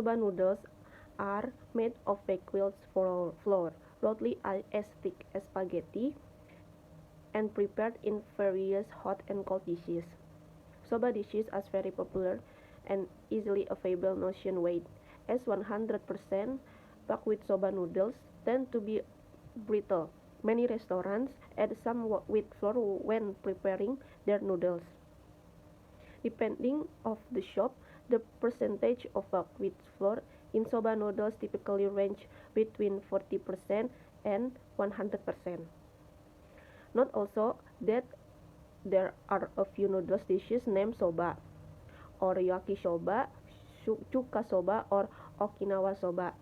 Soba noodles are made of baked flour, roughly as thick as spaghetti, and prepared in various hot and cold dishes. Soba dishes are very popular and easily available nationwide, as 100% buckwheat soba noodles tend to be brittle. Many restaurants add some wheat flour when preparing their noodles. Depending on the shop, the percentage of buckwheat flour in soba noodles typically range between 40% and 100%. Note also that there are a few noodles dishes named soba, or yakisoba, chuka soba, or Okinawa soba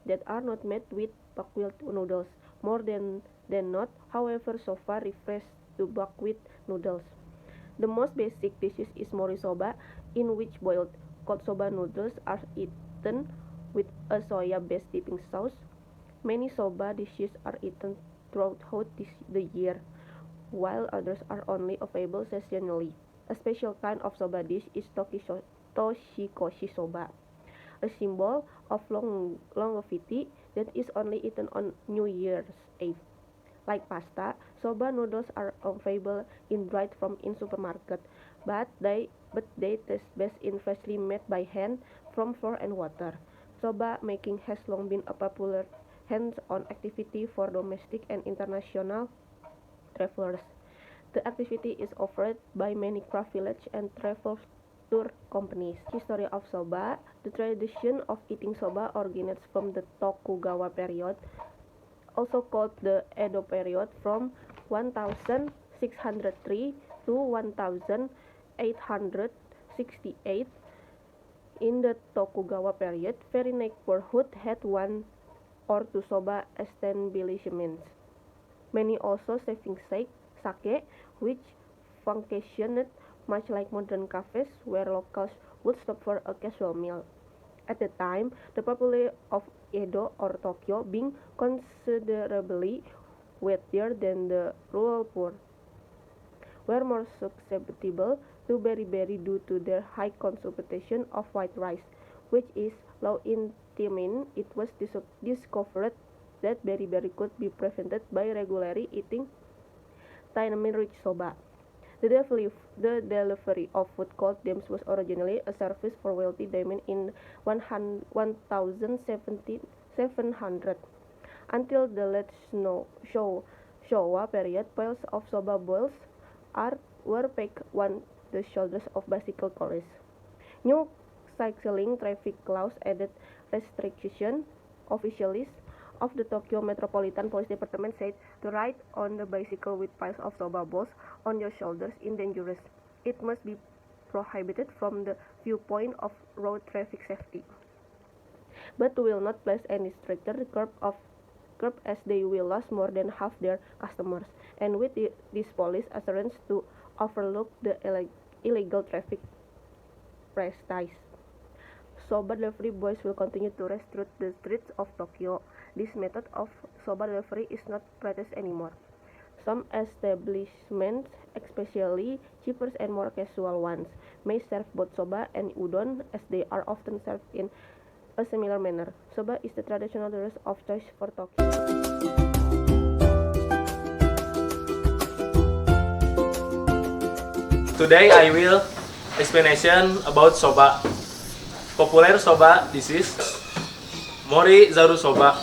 that are not made with buckwheat noodles. More than not, however, so far refers to buckwheat noodles. The most basic dish is mori soba, in which boiled cold soba noodles are eaten with a soya-based dipping sauce. Many soba dishes are eaten throughout the year, while others are only available seasonally. A special kind of soba dish is toshikoshi soba, a symbol of longevity that is only eaten on New Year's Eve. Like pasta, soba noodles are available in dried form in supermarket, but they taste best in freshly made by hand from flour and water. Soba making has long been a popular hands-on activity for domestic and international travelers. The activity is offered by many craft village and travel tour companies. History of soba. The tradition of eating soba originates from the Tokugawa period, also called the Edo period, from 1603 to 1868. In the Tokugawa period, every neighborhood had one or two soba establishments. Many also serving sake, which functioned much like modern cafes where locals would stop for a casual meal. At the time, the population of Edo or Tokyo being considerably wealthier than the rural poor, were more susceptible to beriberi due to their high consumption of white rice, which is low in thiamine. It was discovered that beriberi could be prevented by regularly eating thiamine-rich soba. The delivery of food called dams was originally a service for wealthy daimyo in 1700. Until the late Showa period, piles of soba balls were packed on the shoulders of bicycle tourists. New cycling traffic laws added restrictions. Officials of the Tokyo Metropolitan Police Department said to ride on the bicycle with piles of soba balls on your shoulders is dangerous. It must be prohibited from the viewpoint of road traffic safety. But will not place any stricter curb as they will lose more than half their customers, and with this police assurance to overlook the illegal traffic practice. Soba delivery boys will continue to race through the streets of Tokyo. This method of soba delivery is not practiced anymore. Some establishments, especially cheaper and more casual ones, may serve both soba and udon, as they are often served in a similar manner. Soba is the traditional dish of choice for Tokyo. Today I will explanation about soba. Popular soba dishes: mori zaru soba,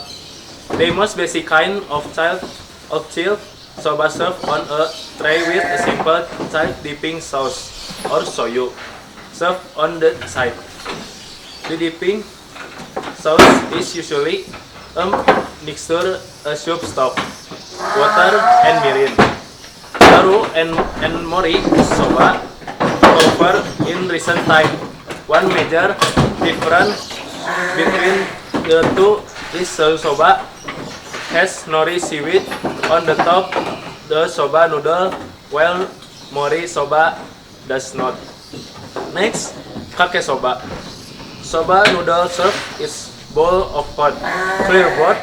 the most basic kind of chilled soba served on a tray with a simple child dipping sauce or soyu served on the side. The dipping sauce is usually a mixture, a soup stock, water, and mirin. Zaru and mori soba over in recent time. One major difference between the two is soba has nori seaweed on the top the soba noodle, while mori soba does not. Next, kake soba. Soba noodle served is bowl of hot, clear broth.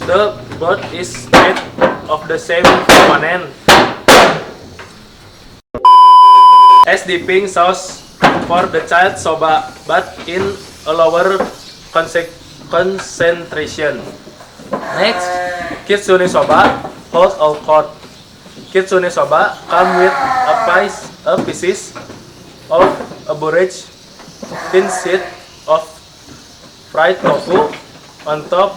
The broth is made of the same component as dipping sauce for the child soba, but in a lower concentration. Next, Kitsune Soba, hot or cold. Kitsune Soba come with a pieces of a borage, thin sheet of fried tofu on top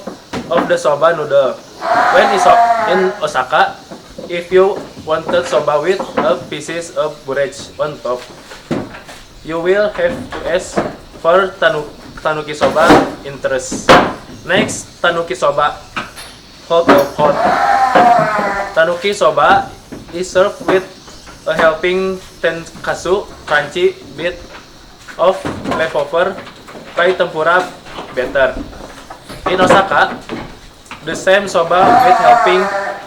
of the soba noodle. When in Osaka, if you wanted soba with a pieces of borage on top, you will have to ask for tanuki soba interest. Next, tanuki soba, hot or cold. Tanuki soba is served with a helping tenkatsu, crunchy bit of leftover fried tempura batter. In Osaka, the same soba with helping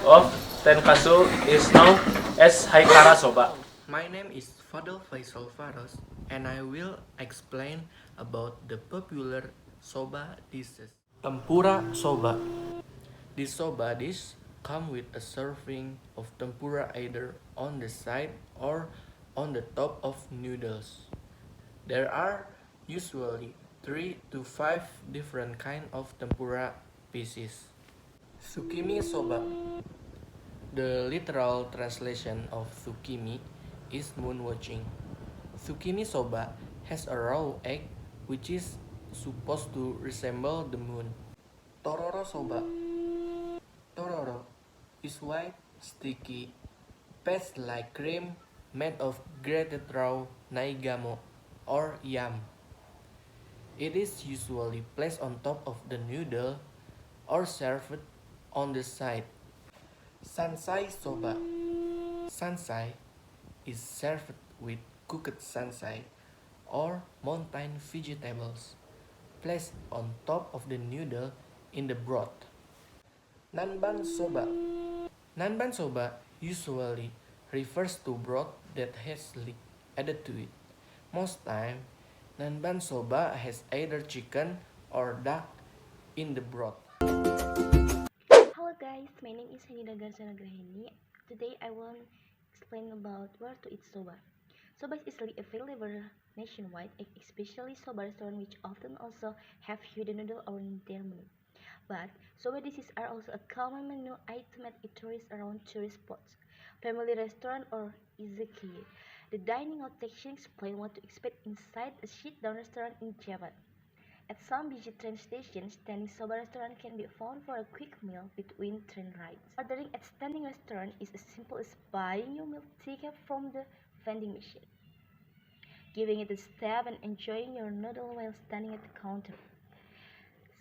of tenkatsu is known as haikara soba. My name is Fadhl Farros, and I will explain about the popular soba dishes. Tempura soba. This soba dish comes with a serving of tempura either on the side or on the top of noodles. There are usually 3 to 5 different kind of tempura pieces. Tsukimi soba. The literal translation of tsukimi is moon watching. Tsukimi soba has a raw egg which is supposed to resemble the moon. Tororo soba. Tororo is white, sticky, paste like cream made of grated raw naigamo or yam. It is usually placed on top of the noodle or served on the side. Sansai soba. Sansai is served with cooked sansai or mountain vegetables placed on top of the noodle in the broth. Nanban soba. Nanban soba usually refers to broth that has leek added to it. Most time, nanban soba has either chicken or duck in the broth. Hello guys, my name is Garniz Anugraheni. Today I will explain about where to eat soba. Soba is easily available nationwide, especially soba restaurants which often also have hidden noodle on their menu. But soba dishes are also a common menu item at eateries around tourist spots, family restaurant or izakaya. The dining out section explains what to expect inside a sit-down restaurant in Japan. At some busy train stations, standing soba restaurant can be found for a quick meal between train rides. Ordering at standing restaurant is as simple as buying your meal ticket from the vending machine, giving it a stab and enjoying your noodle while standing at the counter.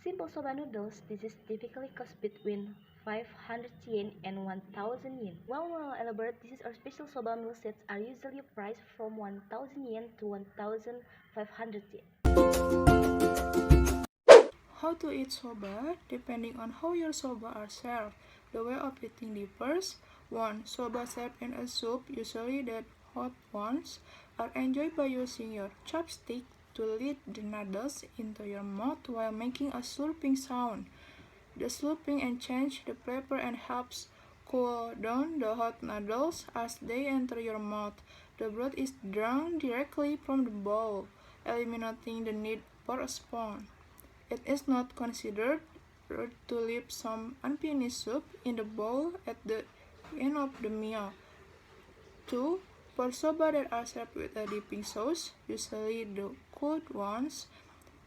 Simple soba noodles, this is typically cost between 500 yen and 1000 yen. While more elaborate dishes or special soba meal sets are usually priced from 1000 yen to 1500 yen. How to eat soba? Depending on how your soba are served, the way of eating differs. 1. Soba served in a soup, usually the hot ones, are enjoyed by using your chopstick to lead the noodles into your mouth while making a slurping sound. The slurping enhances the flavor and helps cool down the hot noodles as they enter your mouth. The broth is drawn directly from the bowl, eliminating the need for a spoon. It is not considered rude to leave some unfinished soup in the bowl at the end of the meal. 2. For soba that are served with a dipping sauce, usually the cold ones,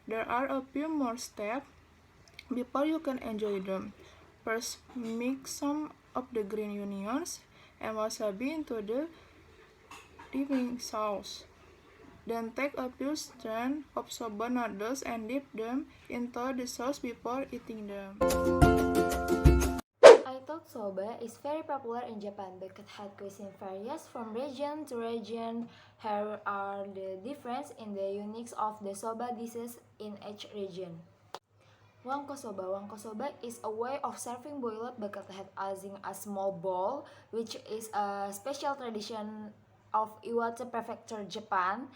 there are a few more steps before you can enjoy them. First, mix some of the green onions and wasabi into the dipping sauce. Then take a few strands of soba noodles and dip them into the sauce before eating them. I thought soba is very popular in Japan because it cuisine varies from region to region. Here are the differences in the uniques of the soba dishes in each region. Wanko soba. Wanko soba is a way of serving boiled buckethead using a small bowl, which is a special tradition of Iwate Prefecture, Japan.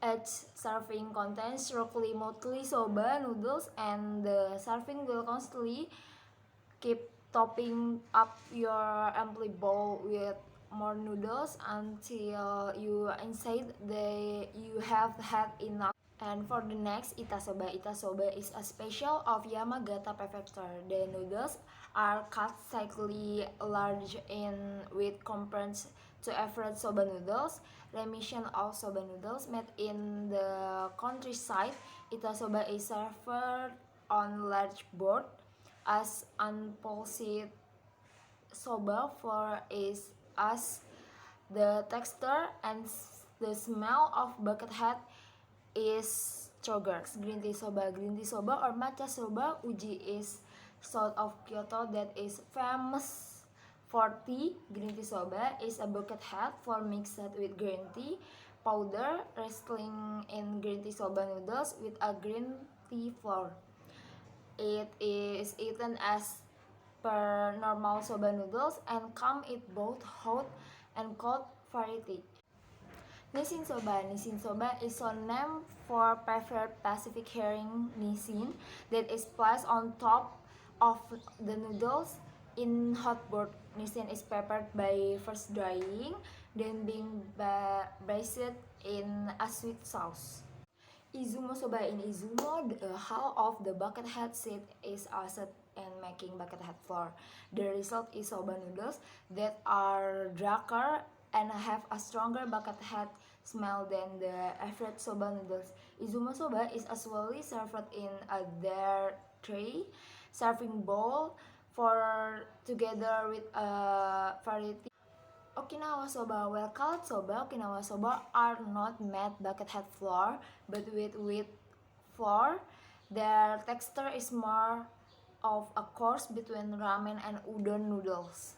Each serving contains roughly mostly soba noodles, and the serving will constantly keep topping up your empty bowl with more noodles until you inside you have had enough. And for the next, itasoba. Itasoba is a special of Yamagata Prefecture. The noodles are cut slightly large in with compared to average soba noodles. Remission of soba noodles made in the countryside. Itasoba is served on large board as unpolished soba for is as the texture and the smell of buckethead is stronger. Green tea soba. Green tea soba or matcha soba uji is south of Kyoto that is famous for tea. Green tea soba is a buckethead for mixed with green tea powder wrestling in green tea soba noodles with a green tea flour. It is eaten as per normal soba noodles and come in both hot and cold variety. Nissin soba. Nissin soba is a name for preferred Pacific herring nissin that is placed on top of the noodles in hot board. Nissin is prepared by first drying, then being braised in a sweet sauce. Izumo soba. In Izumo, the hull of the buckethead seed is used in making buckethead flour. The result is soba noodles that are darker and have a stronger buckethead smell than the average soba noodles. Izumo soba is usually served in a their tray serving bowl for together with a variety. Okinawa soba. Well, called soba, Okinawa soba are not made buckethead flour but with wheat flour. Their texture is more of a cross between ramen and udon noodles.